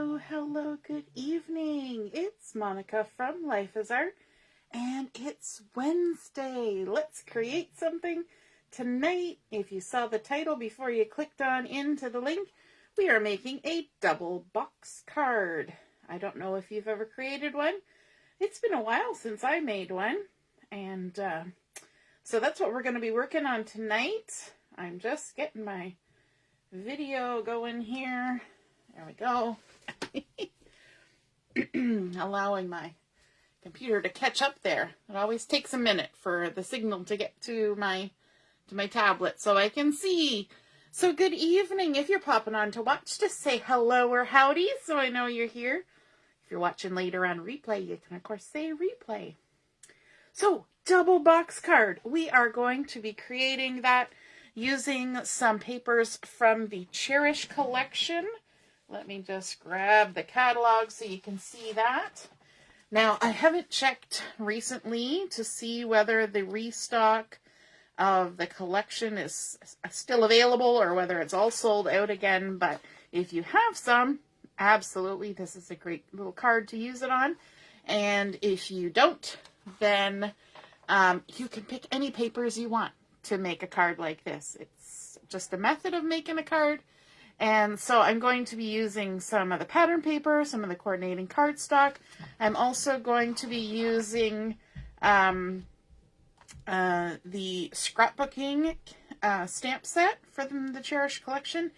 Hello, good evening. It's Monica from Life is Art, and it's Wednesday. Let's create something tonight. If you saw the title before you clicked on into the link, we are making a double box card. I don't know if you've ever created one. It's been a while since I made one, and so that's what we're going to be working on tonight. I'm just getting my video going here. There we go. Allowing my computer to catch up there. It always takes a minute for the signal to get to my tablet so I can see. So good evening. If you're popping on to watch, just say hello or howdy so I know you're here. If you're watching later on replay, you can of course say replay. So double box card. We are going to be creating that using some papers from the Cherish collection. Let me just grab the catalog so you can see that. Now, I haven't checked recently to see whether the restock of the collection is still available or whether it's all sold out again. But if you have some, absolutely, this is a great little card to use it on. And if you don't, then you can pick any papers you want to make a card like this. It's just a method of making a card. And so I'm going to be using some of the pattern paper, some of the coordinating cardstock. I'm also going to be using the scrapbooking stamp set from the Cherish collection.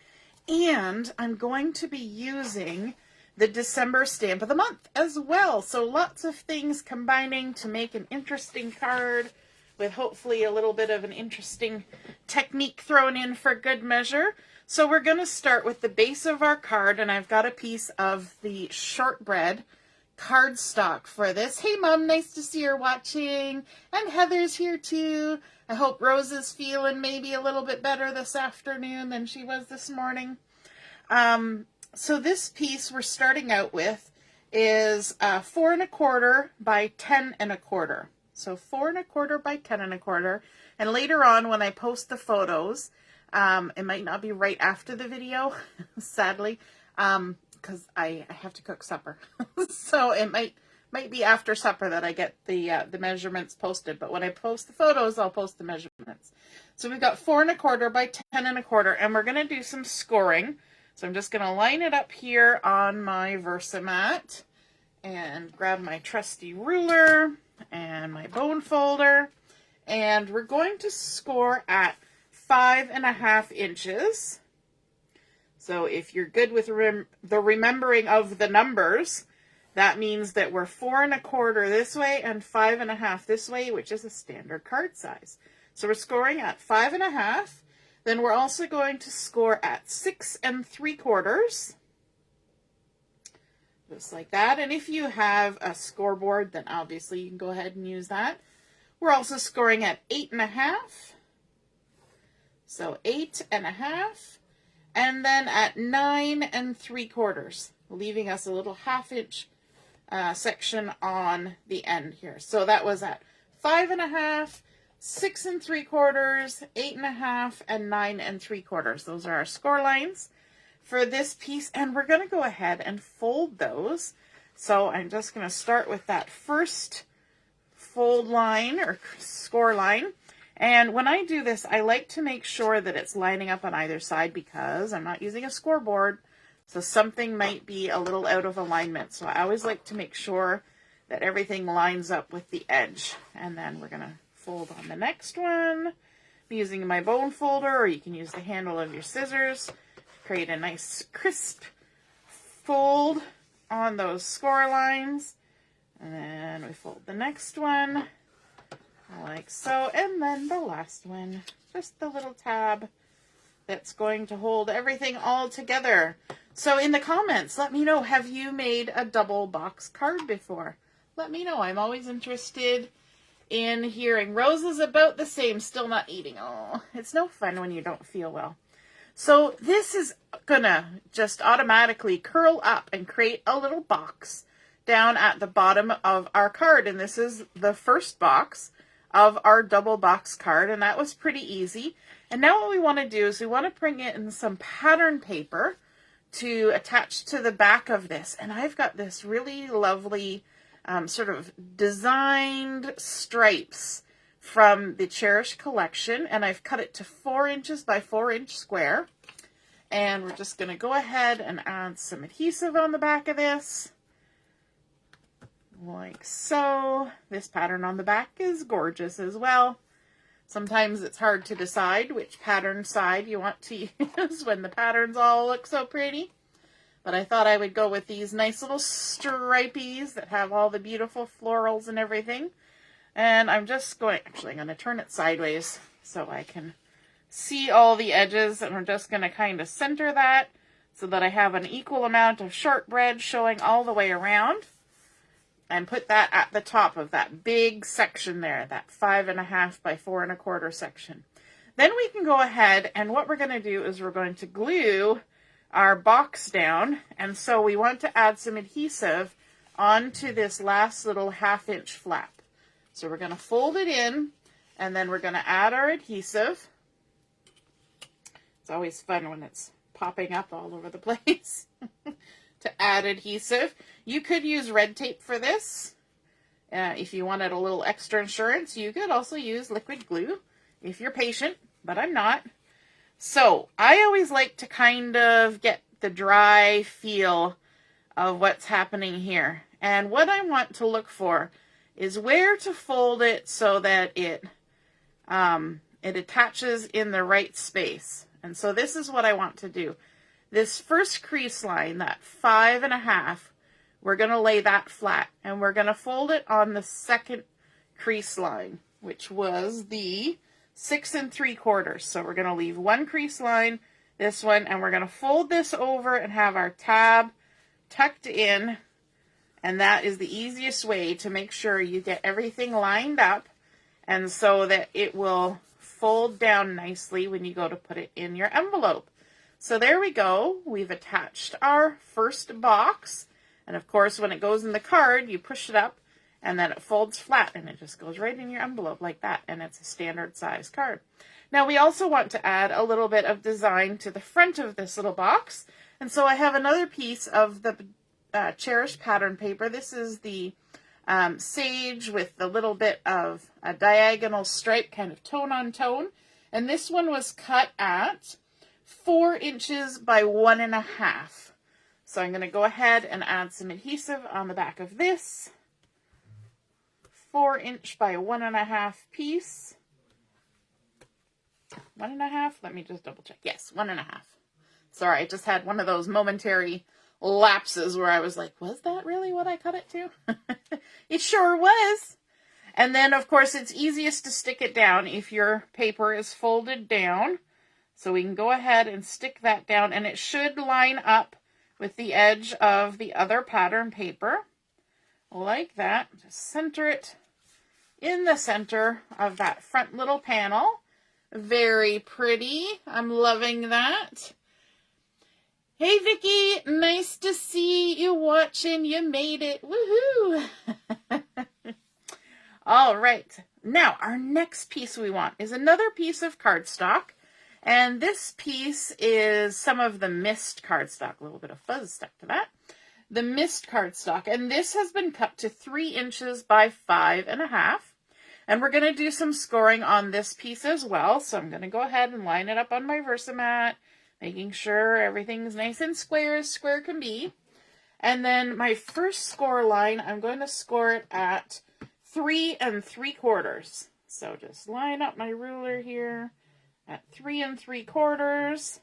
And I'm going to be using the December stamp of the month as well. So lots of things combining to make an interesting card with hopefully a little bit of an interesting technique thrown in for good measure. So we're going to start with the base of our card, and I've got a piece of the Shortbread cardstock for this. Hey Mom, nice to see you're watching, and Heather's here too. I hope Rose is feeling maybe a little bit better this afternoon than she was this morning. So this piece we're starting out with is 4 1/4 by 10 1/4. So 4 1/4 by 10 1/4. And later on when I post the photos, it might not be right after the video, sadly, because I have to cook supper. So it might be after supper that I get the measurements posted. But when I post the photos, I'll post the measurements. So we've got 4 1/4 by 10 1/4, and we're going to do some scoring. So I'm just going to line it up here on my Versamark and grab my trusty ruler and my bone folder. And we're going to score at 5 1/2 inches. So if you're good with the remembering of the numbers, that means that we're 4 1/4 this way and 5 1/2 this way, which is a standard card size. So we're scoring at 5 1/2. Then we're also going to score at 6 3/4. Just like that. And if you have a scoreboard, then obviously you can go ahead and use that. We're also scoring at 8 1/2. So 8 1/2. And then at 9 3/4, leaving us a little 1/2 inch section on the end here. So that was at 5 1/2, 6 3/4, 8 1/2, and 9 3/4. Those are our score lines for this piece, and we're going to go ahead and fold those. So I'm just going to start with that first fold line or score line. And when I do this, I like to make sure that it's lining up on either side because I'm not using a scoreboard, so something might be a little out of alignment. So I always like to make sure that everything lines up with the edge. And then we're going to fold on the next one. I'm using my bone folder, or you can use the handle of your scissors to create a nice crisp fold on those score lines. And then we fold the next one like so, and then the last one, just the little tab that's going to hold everything all together. So in the comments, let me know, have you made a double box card before? Let me know. I'm always interested in hearing. Rose is about the same, still not eating. Oh, it's no fun when you don't feel well. So this is gonna just automatically curl up and create a little box down at the bottom of our card. And this is the first box of our double box card, and that was pretty easy. And now what we want to do is we want to bring in some pattern paper to attach to the back of this. And I've got this really lovely sort of designed stripes from the Cherish collection, and I've cut it to 4 inches by 4 inch square. And we're just going to go ahead and add some adhesive on the back of this, like so. This pattern on the back is gorgeous as well. Sometimes it's hard to decide which pattern side you want to use when the patterns all look so pretty. But I thought I would go with these nice little stripies that have all the beautiful florals and everything. And I'm just going, actually I'm going to turn it sideways so I can see all the edges. And I'm just going to kind of center that so that I have an equal amount of shortbread showing all the way around. And put that at the top of that big section there, that 5.5 by 4 1/4 section. Then we can go ahead, and what we're going to do is we're going to glue our box down. And so we want to add some adhesive onto this last little 1/2 inch flap. So we're going to fold it in, and then we're going to add our adhesive. It's always fun when it's popping up all over the place. To add adhesive. You could use red tape for this. If you wanted a little extra insurance, you could also use liquid glue if you're patient, but I'm not. So I always like to kind of get the dry feel of what's happening here. And what I want to look for is where to fold it so that it attaches in the right space. And so this is what I want to do. This first crease line, that 5.5, we're going to lay that flat, and we're going to fold it on the second crease line, which was the 6 3/4. So we're going to leave one crease line, this one, and we're going to fold this over and have our tab tucked in. And that is the easiest way to make sure you get everything lined up, and so that it will fold down nicely when you go to put it in your envelope. So there we go. We've attached our first box. And of course, when it goes in the card, you push it up and then it folds flat and it just goes right in your envelope like that. And it's a standard size card. Now we also want to add a little bit of design to the front of this little box. And so I have another piece of the Cherish pattern paper. This is the sage with the little bit of a diagonal stripe, kind of tone on tone. And this one was cut at 4 inches by 1.5. So I'm going to go ahead and add some adhesive on the back of this 4 inch by 1.5 piece. 1.5. Let me just double check. Yes, 1.5. Sorry, I just had one of those momentary lapses where I was like, was that really what I cut it to? It sure was. And then, of course, it's easiest to stick it down if your paper is folded down. So we can go ahead and stick that down, and it should line up with the edge of the other pattern paper, like that. Just center it in the center of that front little panel. Very pretty. I'm loving that. Hey, Vicki, nice to see you watching. You made it. Woohoo! All right. Now, our next piece we want is another piece of cardstock. And this piece is some of the mist cardstock. A little bit of fuzz stuck to that. The mist cardstock. And this has been cut to 3 inches by 5.5. And we're going to do some scoring on this piece as well. So I'm going to go ahead and line it up on my Versamark, making sure everything's nice and square as square can be. And then my first score line, I'm going to score it at 3 3/4. So just line up my ruler here at 3 3/4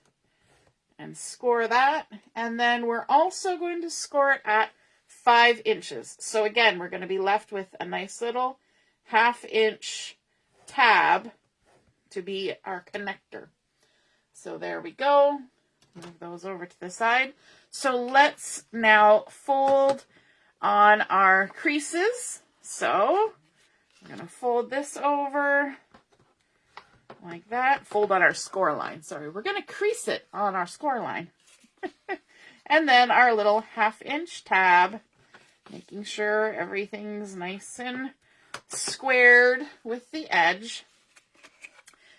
and score that. And then we're also going to score it at 5 inches. So again, we're going to be left with a nice little 1/2 inch tab to be our connector. So there we go. Move those over to the side. So let's now fold on our creases. So I'm going to fold this over like that. Fold on our score line. Sorry, we're going to crease it on our score line. And then our little 1/2 inch tab, making sure everything's nice and squared with the edge.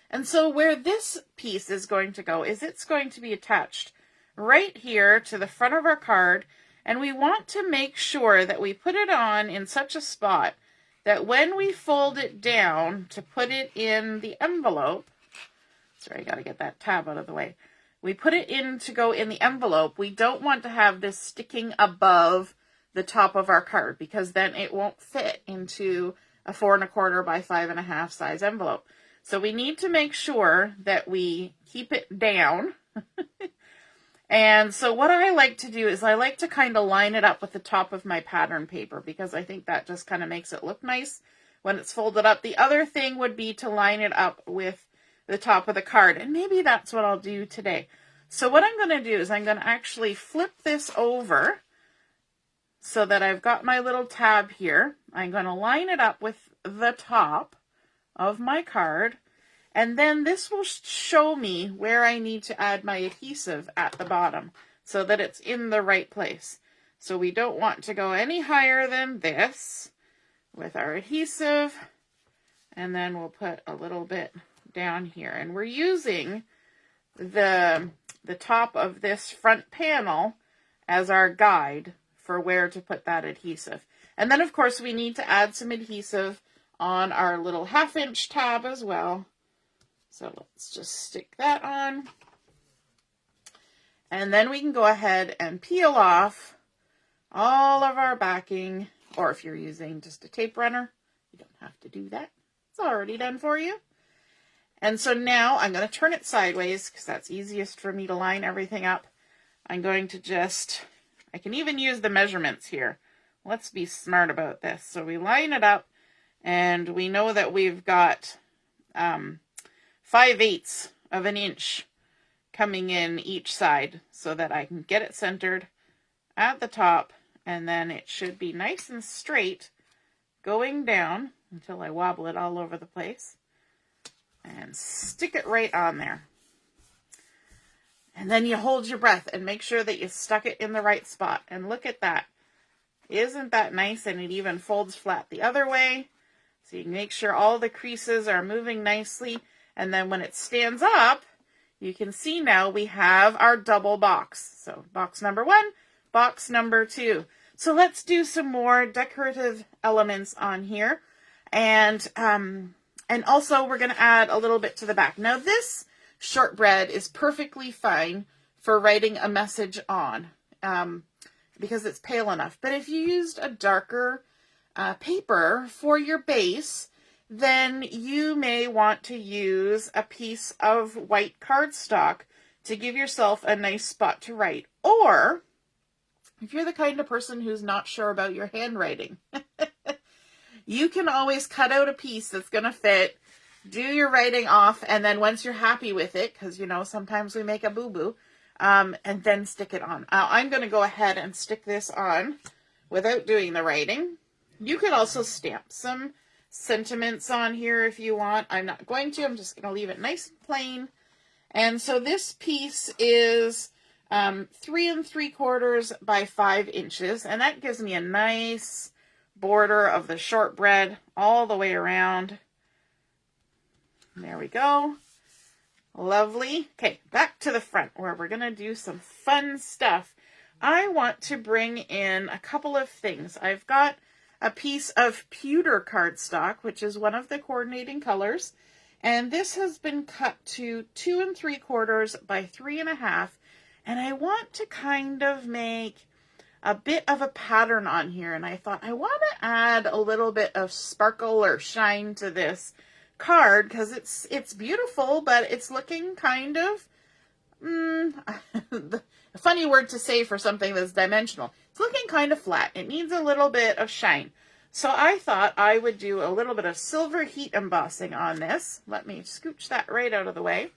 And so where this piece is going to go is it's going to be attached right here to the front of our card, and we want to make sure that we put it on in such a spot that when we fold it down to put it in the envelope, sorry, I got to get that tab out of the way. We put it in to go in the envelope. We don't want to have this sticking above the top of our card, because then it won't fit into a 4 1/4 by 5 1/2 size envelope. So we need to make sure that we keep it down. And so what I like to do is I like to kind of line it up with the top of my pattern paper, because I think that just kind of makes it look nice when it's folded up. The other thing would be to line it up with the top of the card, and maybe that's what I'll do today. So what I'm going to do is I'm going to actually flip this over so that I've got my little tab here. I'm going to line it up with the top of my card, and then this will show me where I need to add my adhesive at the bottom so that it's in the right place. So we don't want to go any higher than this with our adhesive, and then we'll put a little bit down here. And we're using the top of this front panel as our guide for where to put that adhesive. And then of course we need to add some adhesive on our little 1/2 inch tab as well. So let's just stick that on. And then we can go ahead and peel off all of our backing, or if you're using just a tape runner, you don't have to do that. It's already done for you. And so now I'm going to turn it sideways because that's easiest for me to line everything up. I'm going to just, I can even use the measurements here. Let's be smart about this. So we line it up, and we know that we've got 5/8 of an inch coming in each side so that I can get it centered at the top, and then it should be nice and straight going down until I wobble it all over the place and stick it right on there. And then you hold your breath and make sure that you stuck it in the right spot. And look at that. Isn't that nice? And it even folds flat the other way. So you can make sure all the creases are moving nicely. And then when it stands up, you can see now we have our double box. So box number 1, box number 2. So let's do some more decorative elements on here. And also we're going to add a little bit to the back. Now this shortbread is perfectly fine for writing a message on because it's pale enough. But if you used a darker paper for your base, then you may want to use a piece of white cardstock to give yourself a nice spot to write. Or if you're the kind of person who's not sure about your handwriting, you can always cut out a piece that's going to fit, do your writing off, and then once you're happy with it, because, you know, sometimes we make a boo-boo, and then stick it on. I'm going to go ahead and stick this on without doing the writing. You could also stamp some sentiments on here if you want. I'm not going to. I'm just going to leave it nice and plain. And so this piece is 3 3/4 by 5 inches, and that gives me a nice border of the shortbread all the way around. There we go. Lovely. Okay, back to the front where we're going to do some fun stuff. I want to bring in a couple of things. I've got a piece of pewter cardstock, which is one of the coordinating colors, and this has been cut to 2 3/4 by 3 1/2, and I want to kind of make a bit of a pattern on here, and I thought I want to add a little bit of sparkle or shine to this card because it's beautiful, but it's looking kind of a funny word to say for something that's dimensional. It's looking kind of flat. It needs a little bit of shine. So I thought I would do a little bit of silver heat embossing on this. Let me scooch that right out of the way.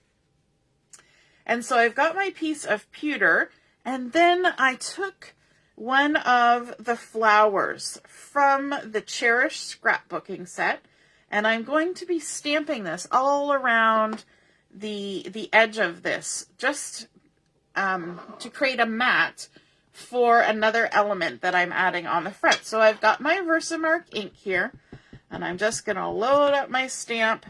And so I've got my piece of pewter, and then I took one of the flowers from the Cherish Scrapbooking set, and I'm going to be stamping this all around the edge of this, just to create a mat for another element that I'm adding on the front. So I've got my Versamark ink here, and I'm just going to load up my stamp,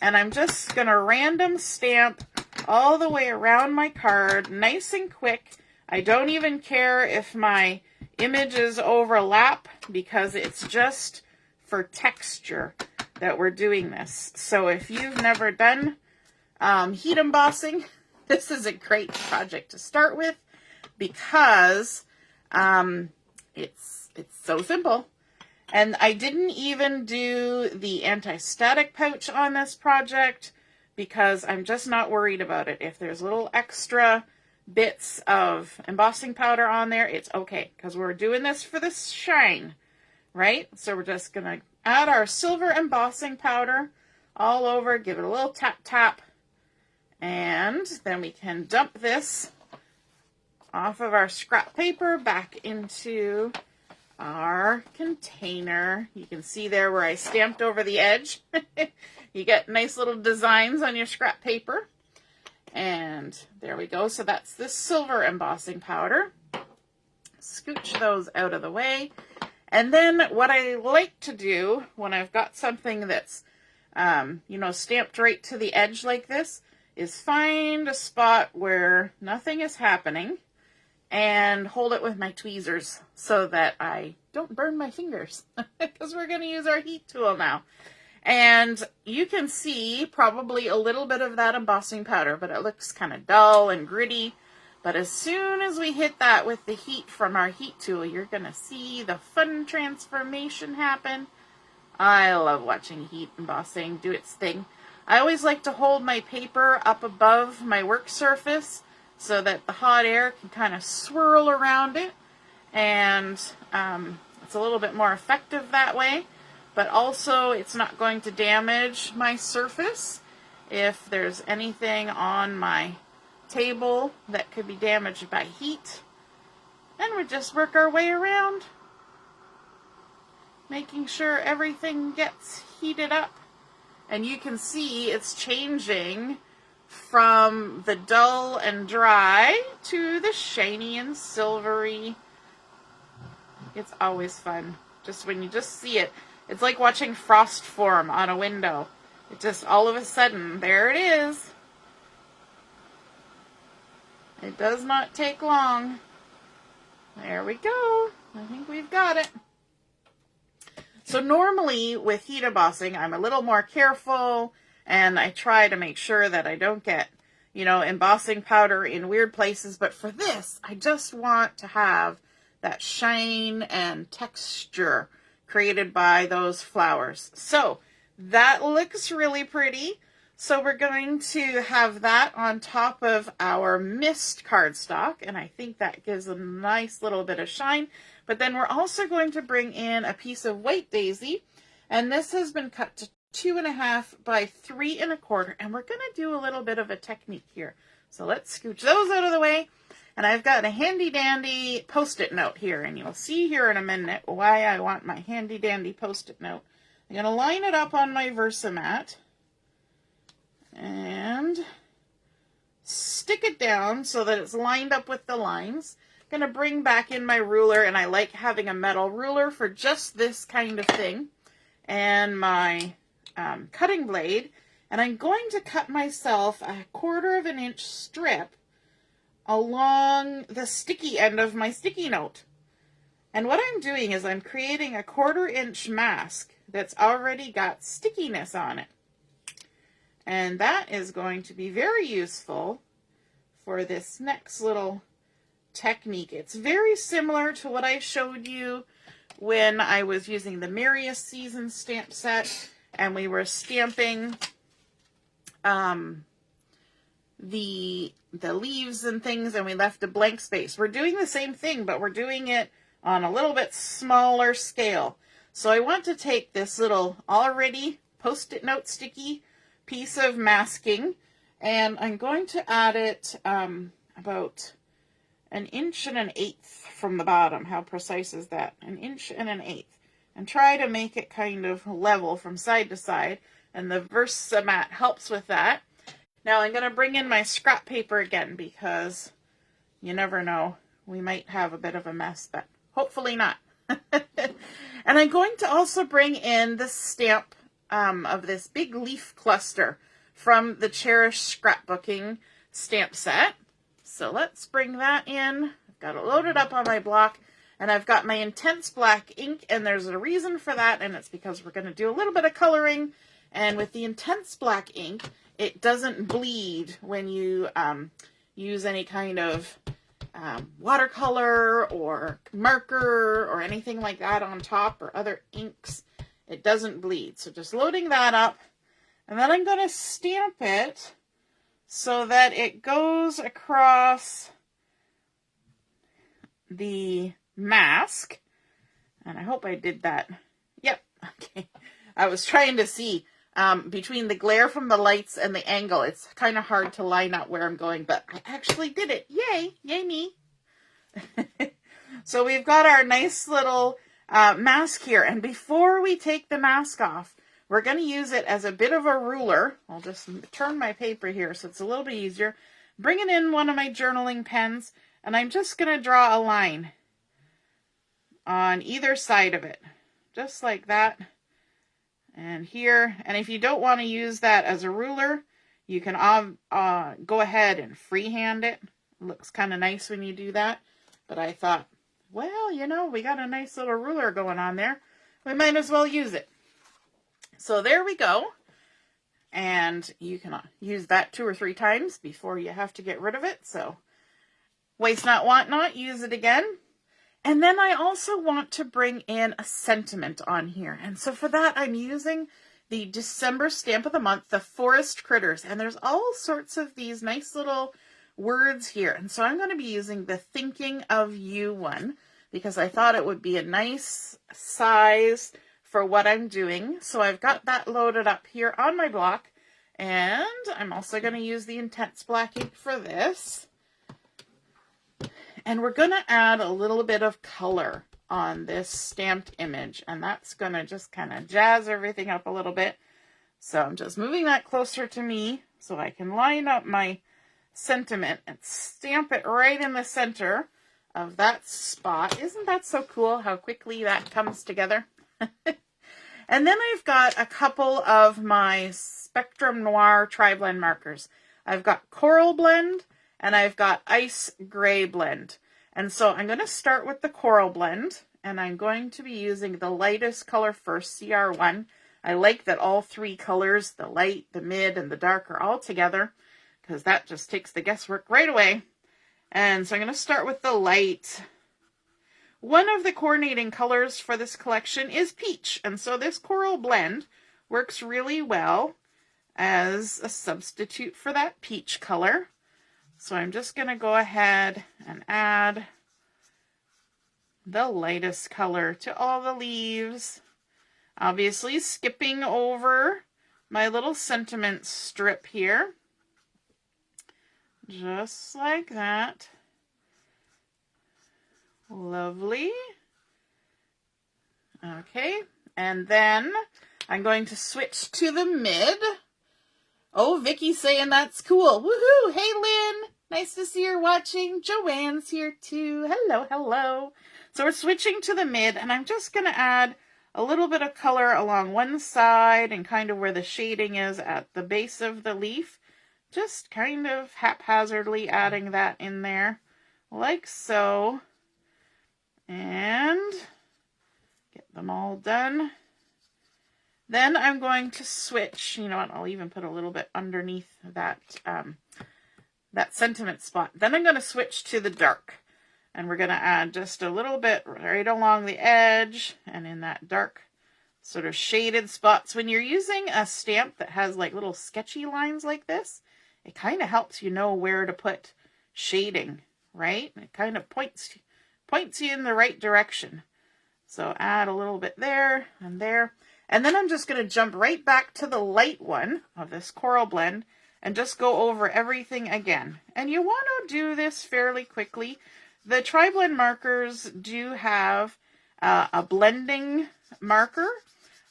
and I'm just going to random stamp all the way around my card, nice and quick. I don't even care if my images overlap because it's just for texture that we're doing this. So if you've never done heat embossing, this is a great project to start with because it's so simple. And I didn't even do the anti-static pouch on this project because I'm just not worried about it. If there's little extra bits of embossing powder on there, it's okay because we're doing this for the shine, right? So we're just going to add our silver embossing powder all over, give it a little tap tap, and then we can dump this off of our scrap paper back into our container. You can see there where I stamped over the edge. You get nice little designs on your scrap paper. And there we go. So that's this silver embossing powder. Scooch those out of the way. And then what I like to do when I've got something that's, stamped right to the edge like this is find a spot where nothing is happening and hold it with my tweezers so that I don't burn my fingers because we're going to use our heat tool now. And you can see probably a little bit of that embossing powder, but it looks kind of dull and gritty. But as soon as we hit that with the heat from our heat tool, you're going to see the fun transformation happen. I love watching heat embossing do its thing. I always like to hold my paper up above my work surface so that the hot air can kind of swirl around it, and it's a little bit more effective that way, but also it's not going to damage my surface if there's anything on my table that could be damaged by heat. And we just work our way around, making sure everything gets heated up. And you can see it's changing from the dull and dry to the shiny and silvery. It's always fun. Just when you just see it. It's like watching frost form on a window. It just all of a sudden, there it is. It does not take long. There we go. I think we've got it. So normally with heat embossing, I'm a little more careful and I try to make sure that I don't get, embossing powder in weird places. But for this, I just want to have that shine and texture created by those flowers. So that looks really pretty. So we're going to have that on top of our mist cardstock, and I think that gives a nice little bit of shine. But then we're also going to bring in a piece of white daisy, and this has been cut to 2.5 by 3 1/4, and we're going to do a little bit of a technique here. So let's scooch those out of the way. And I've got a handy dandy post-it note here, and you'll see here in a minute why I want my handy dandy post-it note. I'm going to line it up on my Versamat and stick it down so that it's lined up with the lines. I'm going to bring back in my ruler, and I like having a metal ruler for just this kind of thing, and my cutting blade, and I'm going to cut myself a 1/4 inch strip along the sticky end of my sticky note. And what I'm doing is I'm creating a 1/4 inch mask that's already got stickiness on it. And that is going to be very useful for this next little technique. It's very similar to what I showed you when I was using the Marius Season stamp set and we were stamping the leaves and things, and we left a blank space. We're doing the same thing, but we're doing it on a little bit smaller scale. So I want to take this little already post-it note sticky piece of masking, and I'm going to add it about 1 1/8 inches from the bottom. How precise is that? 1 1/8 inches. And try to make it kind of level from side to side, and the Versamat helps with that. Now I'm going to bring in my scrap paper again because you never know. We might have a bit of a mess, but hopefully not. And I'm going to also bring in the stamp of this big leaf cluster from the Cherish Scrapbooking stamp set. So let's bring that in. I've got it loaded up on my block, and I've got my intense black ink, and there's a reason for that, and it's because we're going to do a little bit of coloring, and with the intense black ink, it doesn't bleed when you use any kind of watercolor or marker or anything like that on top, or other inks. It doesn't bleed. So just loading that up, and then I'm going to stamp it so that it goes across the mask. And I hope I did that. Yep. Okay. I was trying to see between the glare from the lights and the angle. It's kind of hard to line up where I'm going, but I actually did it. Yay. Yay me. So we've got our nice little mask here. And before we take the mask off, we're going to use it as a bit of a ruler. I'll just turn my paper here so it's a little bit easier. Bringing in one of my journaling pens, and I'm just going to draw a line on either side of it, just like that. And here, and if you don't want to use that as a ruler, you can go ahead and freehand it. It looks kind of nice when you do that. But I thought, well, you know, we got a nice little ruler going on there. We might as well use it. So there we go. And you can use that 2 or 3 times before you have to get rid of it. So waste not, want not, use it again. And then I also want to bring in a sentiment on here. And so for that, I'm using the December stamp of the month, the Forest Critters. And there's all sorts of these nice little words here. And so I'm going to be using the Thinking of You one, because I thought it would be a nice size for what I'm doing. So I've got that loaded up here on my block. And I'm also going to use the intense black ink for this. And we're going to add a little bit of color on this stamped image. And that's going to just kind of jazz everything up a little bit. So I'm just moving that closer to me so I can line up my sentiment and stamp it right in the center of that spot. Isn't that so cool how quickly that comes together? And then I've got a couple of my Spectrum Noir Tri-Blend markers. I've got Coral Blend and I've got Ice Gray Blend. And so I'm going to start with the Coral Blend, and I'm going to be using the lightest color first, CR1. I like that all 3 colors, the light, the mid, and the dark, are all together, because that just takes the guesswork right away. And so I'm going to start with the light. One of the coordinating colors for this collection is peach, and so this Coral Blend works really well as a substitute for that peach color. So I'm just going to go ahead and add the lightest color to all the leaves. Obviously skipping over my little sentiment strip here. Just like that. Lovely. Okay, and then I'm going to switch to the mid. Oh, Vicky's saying that's cool. Woohoo! Hey, Lynn. Nice to see her watching. Joanne's here too. Hello, hello. So we're switching to the mid, and I'm just going to add a little bit of color along one side and kind of where the shading is at the base of the leaf. Just kind of haphazardly adding that in there, like so. And get them all done. Then I'm going to switch, you know what, I'll even put a little bit underneath that, that sentiment spot. Then I'm going to switch to the dark. And we're going to add just a little bit right along the edge and in that dark sort of shaded spots. When you're using a stamp that has like little sketchy lines like this, it kind of helps you know where to put shading, right? It kind of points you in the right direction. So add a little bit there and there. And then I'm just going to jump right back to the light one of this Coral Blend and just go over everything again. And you want to do this fairly quickly. The Tri-Blend markers do have a blending marker,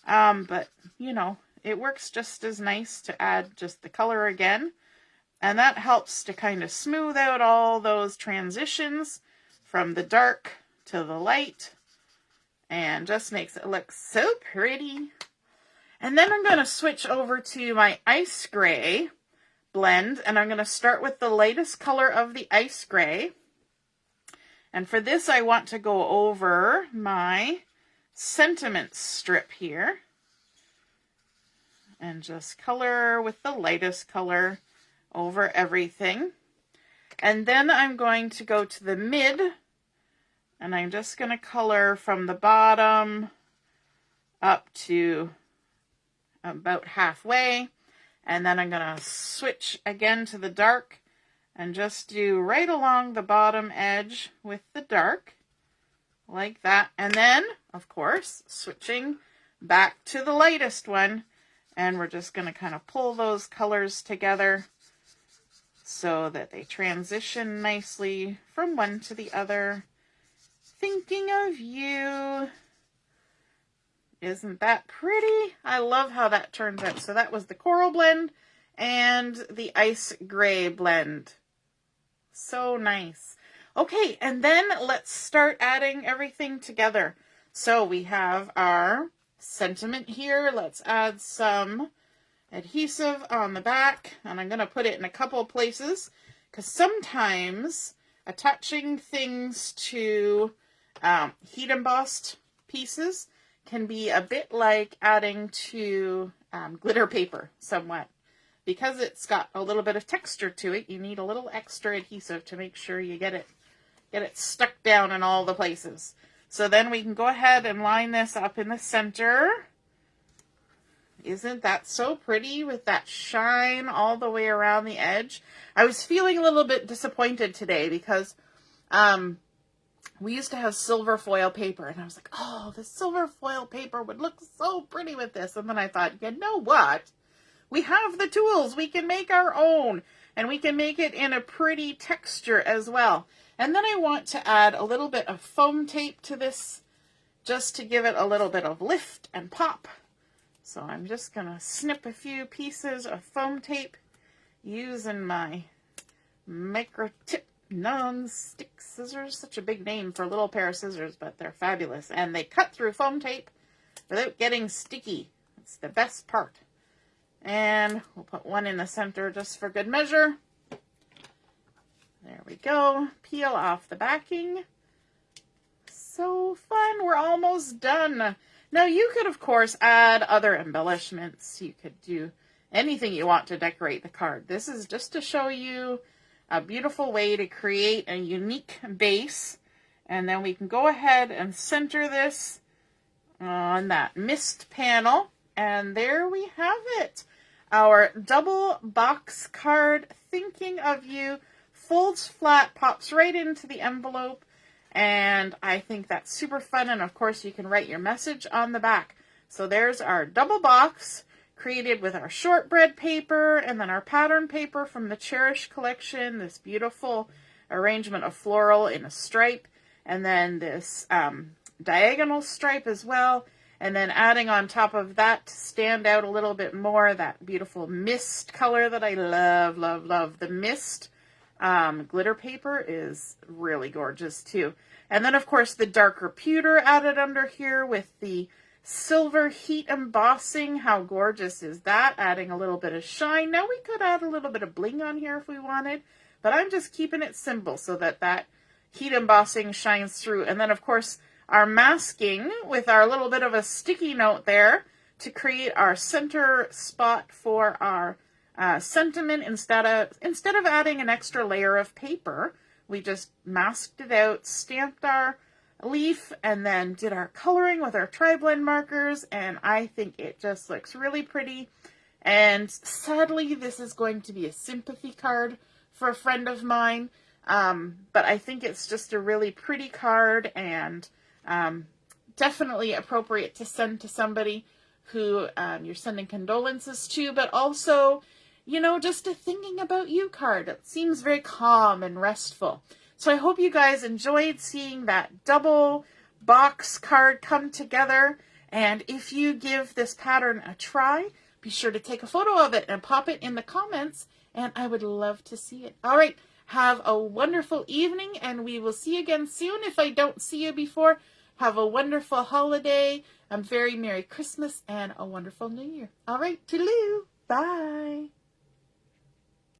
but, you know, it works just as nice to add just the color again. And that helps to kind of smooth out all those transitions from the dark to the light. And just makes it look so pretty. And then I'm going to switch over to my Ice Gray blend, and I'm going to start with the lightest color of the ice gray. And for this, I want to go over my sentiment strip here and just color with the lightest color over everything. And then I'm going to go to the mid, and I'm just going to color from the bottom up to about halfway. And then I'm going to switch again to the dark and just do right along the bottom edge with the dark, like that. And then, of course, switching back to the lightest one, and we're just going to kind of pull those colors together so that they transition nicely from one to the other. Thinking of you. Isn't that pretty? I love how that turns out. So that was the coral blend and the ice gray blend. So nice. Okay, and then let's start adding everything together. So we have our sentiment here. Let's add some adhesive on the back, and I'm going to put it in a couple of places because sometimes attaching things to heat embossed pieces can be a bit like adding to glitter paper somewhat. Because it's got a little bit of texture to it, you need a little extra adhesive to make sure you get it stuck down in all the places. So then we can go ahead and line this up in the center. Isn't that so pretty with that shine all the way around the edge? I was feeling a little bit disappointed today because we used to have silver foil paper, and I was like, oh, the silver foil paper would look so pretty with this. And then I thought, you know what? We have the tools. We can make our own, and we can make it in a pretty texture as well. And then I want to add a little bit of foam tape to this just to give it a little bit of lift and pop. So I'm just going to snip a few pieces of foam tape using my micro tip non-stick scissors. Such a big name for a little pair of scissors, but they're fabulous. And they cut through foam tape without getting sticky. It's the best part. And we'll put one in the center just for good measure. There we go. Peel off the backing. So fun. We're almost done. Now you could, of course, add other embellishments. You could do anything you want to decorate the card. This is just to show you a beautiful way to create a unique base. And then we can go ahead and center this on that mist panel. And there we have it. Our double box card, Thinking of You, folds flat, pops right into the envelope. And I think that's super fun. And of course, you can write your message on the back. So there's our double box created with our shortbread paper and then our pattern paper from the Cherish collection. This beautiful arrangement of floral in a stripe. And then this diagonal stripe as well. And then adding on top of that to stand out a little bit more, that beautiful mist color that I love, love, love. The mist glitter paper is really gorgeous too. And then, of course, the darker pewter added under here with the silver heat embossing. How gorgeous is that? Adding a little bit of shine. Now we could add a little bit of bling on here if we wanted, but I'm just keeping it simple so that that heat embossing shines through. And then, of course, our masking with our little bit of a sticky note there to create our center spot for our sentiment. Instead of adding an extra layer of paper, we just masked it out, stamped our leaf, and then did our coloring with our tri-blend markers, and I think it just looks really pretty. And sadly, this is going to be a sympathy card for a friend of mine, but I think it's just a really pretty card, and definitely appropriate to send to somebody who you're sending condolences to, but also, you know, just a thinking about you card. It seems very calm and restful. So I hope you guys enjoyed seeing that double box card come together. And if you give this pattern a try, be sure to take a photo of it and pop it in the comments, and I would love to see it. All right, have a wonderful evening, and we will see you again soon. If I don't see you before, have a wonderful holiday, a very Merry Christmas, and a wonderful New Year. All right, toodaloo. Bye.